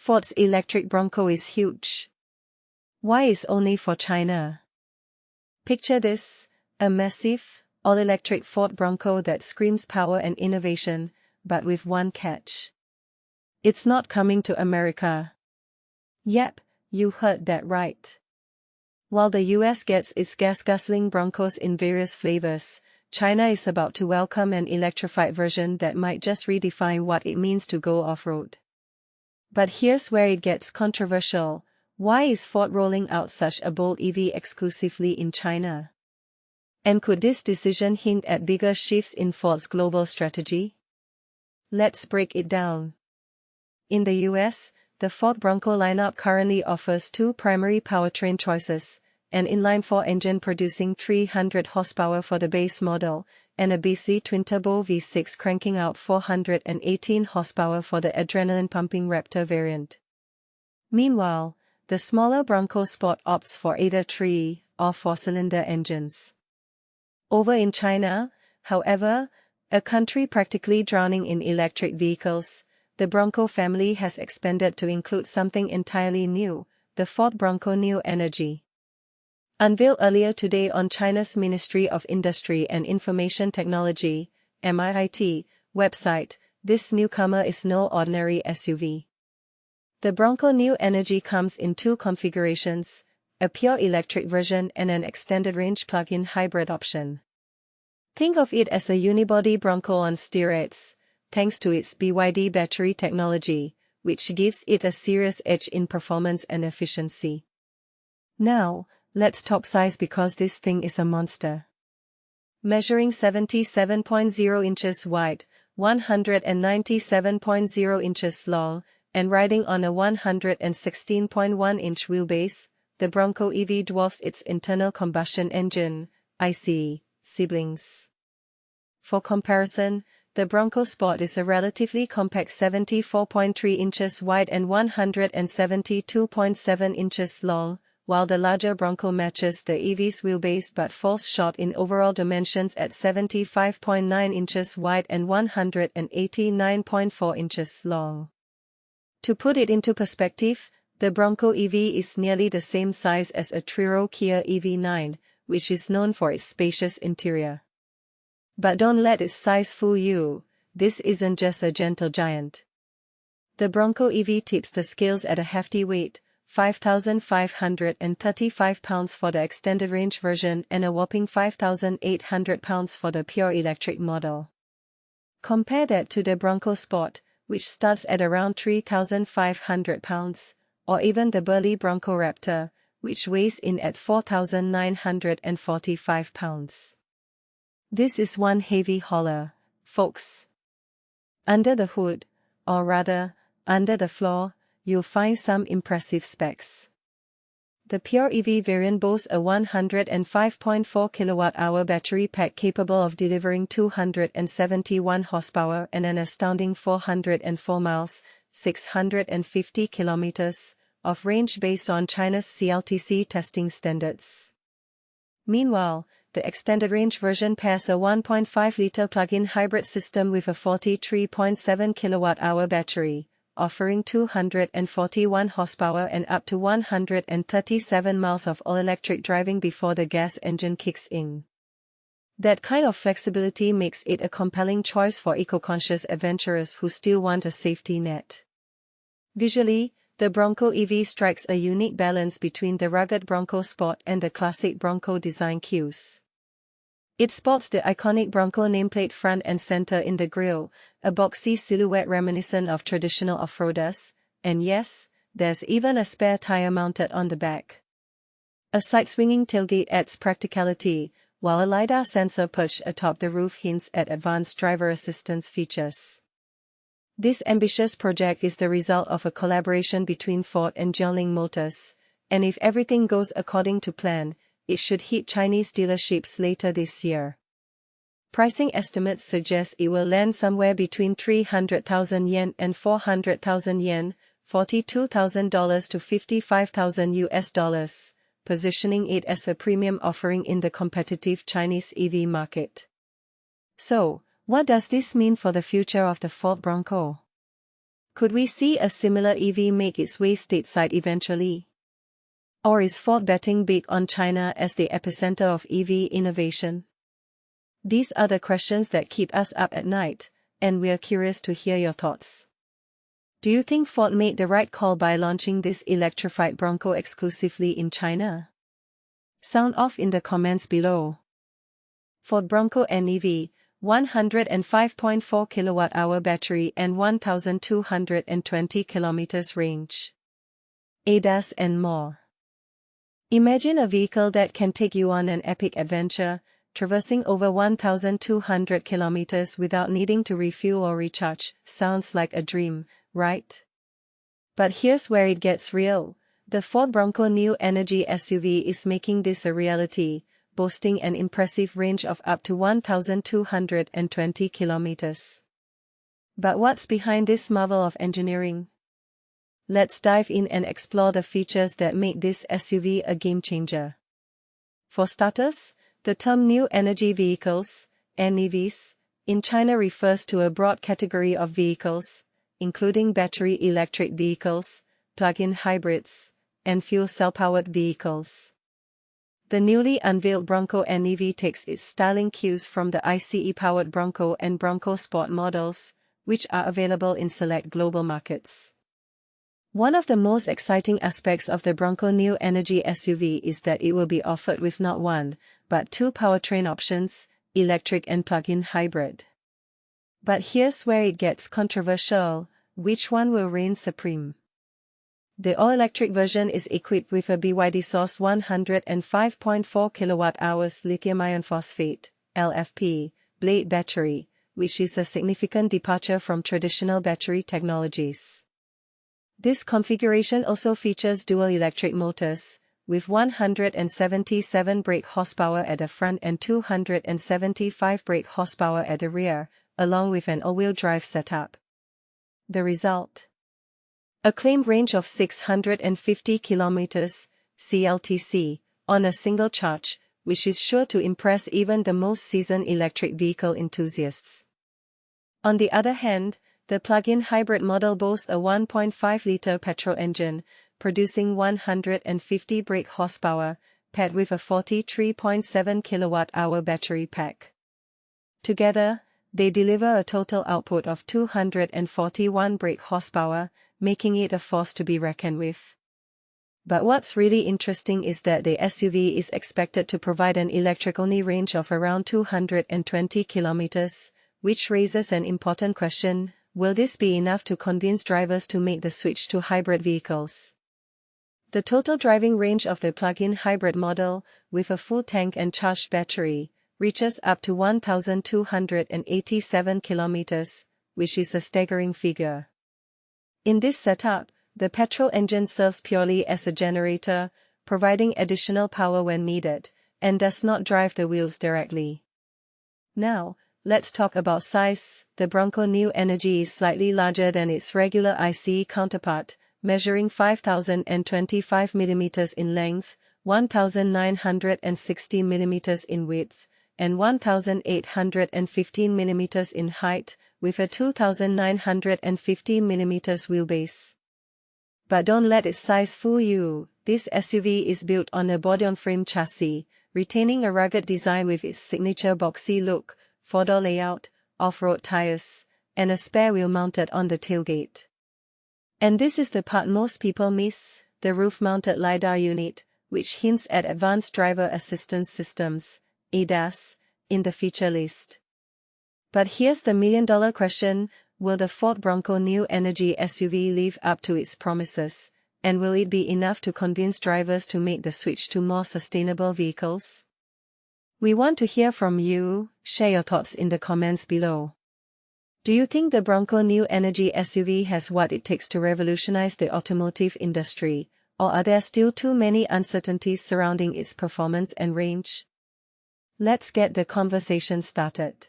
Ford's electric Bronco is huge. Why is only for China? Picture this, a massive, all-electric Ford Bronco that screams power and innovation, but with one catch. It's not coming to America. Yep, you heard that right. While the US gets its gas-guzzling Broncos in various flavors, China is about to welcome an electrified version that might just redefine what it means to go off-road. But here's where it gets controversial. Why is Ford rolling out such a bold EV exclusively in China? And could this decision hint at bigger shifts in Ford's global strategy? Let's break it down. In the US, the Ford Bronco lineup currently offers two primary powertrain choices, an inline-4 engine producing 300 horsepower for the base model, and a BC twin-turbo V6 cranking out 418 horsepower for the adrenaline-pumping Raptor variant. Meanwhile, the smaller Bronco Sport opts for either 3- or 4-cylinder engines. Over in China, however, a country practically drowning in electric vehicles, the Bronco family has expanded to include something entirely new, the Ford Bronco New Energy. Unveiled earlier today on China's Ministry of Industry and Information Technology, MIIT, website, this newcomer is no ordinary SUV. The Bronco New Energy comes in two configurations, a pure electric version and an extended-range plug-in hybrid option. Think of it as a unibody Bronco on steroids, thanks to its BYD battery technology, which gives it a serious edge in performance and efficiency. Now, let's talk size because this thing is a monster. Measuring 77.0 inches wide, 197.0 inches long, and riding on a 116.1-inch wheelbase, the Bronco EV dwarfs its internal combustion engine, ICE, siblings. For comparison, the Bronco Sport is a relatively compact 74.3 inches wide and 172.7 inches long, while the larger Bronco matches the EV's wheelbase but falls short in overall dimensions at 75.9 inches wide and 189.4 inches long. To put it into perspective, the Bronco EV is nearly the same size as a three-row Kia EV9, which is known for its spacious interior. But don't let its size fool you, this isn't just a gentle giant. The Bronco EV tips the scales at a hefty weight, 5,535 pounds for the extended range version and a whopping 5,800 pounds for the pure electric model. Compare that to the Bronco Sport, which starts at around 3,500 pounds, or even the burly Bronco Raptor, which weighs in at 4,945 pounds. This is one heavy hauler, folks. Under the hood, or rather, under the floor, you'll find some impressive specs. The pure EV variant boasts a 105.4 kWh battery pack capable of delivering 271 horsepower and an astounding 404 miles, 650 kilometers, of range based on China's CLTC testing standards. Meanwhile, the extended range version pairs a 1.5-liter plug-in hybrid system with a 43.7 kWh battery, offering 241 horsepower and up to 137 miles of all-electric driving before the gas engine kicks in. That kind of flexibility makes it a compelling choice for eco-conscious adventurers who still want a safety net. Visually, the Bronco EV strikes a unique balance between the rugged Bronco Sport and the classic Bronco design cues. It sports the iconic Bronco nameplate front and center in the grille, a boxy silhouette reminiscent of traditional off-roaders, and yes, there's even a spare tire mounted on the back. A side-swinging tailgate adds practicality, while a LiDAR sensor perched atop the roof hints at advanced driver assistance features. This ambitious project is the result of a collaboration between Ford and Jiangling Motors, and if everything goes according to plan, it should hit Chinese dealerships later this year. Pricing estimates suggest it will land somewhere between 300,000 yen and 400,000 yen, $42,000 to $55,000, positioning it as a premium offering in the competitive Chinese EV market. So, what does this mean for the future of the Ford Bronco? Could we see a similar EV make its way stateside eventually? Or is Ford betting big on China as the epicenter of EV innovation? These are the questions that keep us up at night, and we're curious to hear your thoughts. Do you think Ford made the right call by launching this electrified Bronco exclusively in China? Sound off in the comments below. Ford Bronco NEV, 105.4 kWh battery and 1,220 km range. ADAS and more. Imagine a vehicle that can take you on an epic adventure, traversing over 1,200 kilometers without needing to refuel or recharge. Sounds like a dream, right? But here's where it gets real. The Ford Bronco New Energy SUV is making this a reality, boasting an impressive range of up to 1,220 kilometers. But what's behind this marvel of engineering? Let's dive in and explore the features that make this SUV a game-changer. For starters, the term New Energy Vehicles, NEVs, in China refers to a broad category of vehicles, including battery electric vehicles, plug-in hybrids, and fuel cell-powered vehicles. The newly unveiled Bronco NEV takes its styling cues from the ICE-powered Bronco and Bronco Sport models, which are available in select global markets. One of the most exciting aspects of the Bronco New Energy SUV is that it will be offered with not one, but two powertrain options, electric and plug-in hybrid. But here's where it gets controversial: which one will reign supreme? The all-electric version is equipped with a BYD-sourced 105.4 kWh lithium iron phosphate (LFP) blade battery, which is a significant departure from traditional battery technologies. This configuration also features dual electric motors, with 177 brake horsepower at the front and 275 brake horsepower at the rear, along with an all-wheel drive setup. The result? A claimed range of 650 km, CLTC, on a single charge, which is sure to impress even the most seasoned electric vehicle enthusiasts. On the other hand, the plug-in hybrid model boasts a 1.5-liter petrol engine, producing 150 brake horsepower, paired with a 43.7 kWh battery pack. Together, they deliver a total output of 241 brake horsepower, making it a force to be reckoned with. But what's really interesting is that the SUV is expected to provide an electric-only range of around 220 kilometers, which raises an important question: will this be enough to convince drivers to make the switch to hybrid vehicles? The total driving range of the plug-in hybrid model, with a full tank and charged battery, reaches up to 1,287 kilometers, which is a staggering figure. In this setup, the petrol engine serves purely as a generator, providing additional power when needed, and does not drive the wheels directly. Now, let's talk about size. The Bronco New Energy is slightly larger than its regular ICE counterpart, measuring 5,025 mm in length, 1,960 mm in width, and 1,815 mm in height, with a 2,950 mm wheelbase. But don't let its size fool you. This SUV is built on a body-on-frame chassis, retaining a rugged design with its signature boxy look, four-door layout, off-road tires, and a spare wheel mounted on the tailgate. And this is the part most people miss: the roof-mounted LiDAR unit, which hints at advanced driver assistance systems, ADAS, in the feature list. But here's the million-dollar question: will the Ford Bronco New Energy SUV live up to its promises, and will it be enough to convince drivers to make the switch to more sustainable vehicles? We want to hear from you. Share your thoughts in the comments below. Do you think the Bronco New Energy SUV has what it takes to revolutionize the automotive industry, or are there still too many uncertainties surrounding its performance and range? Let's get the conversation started.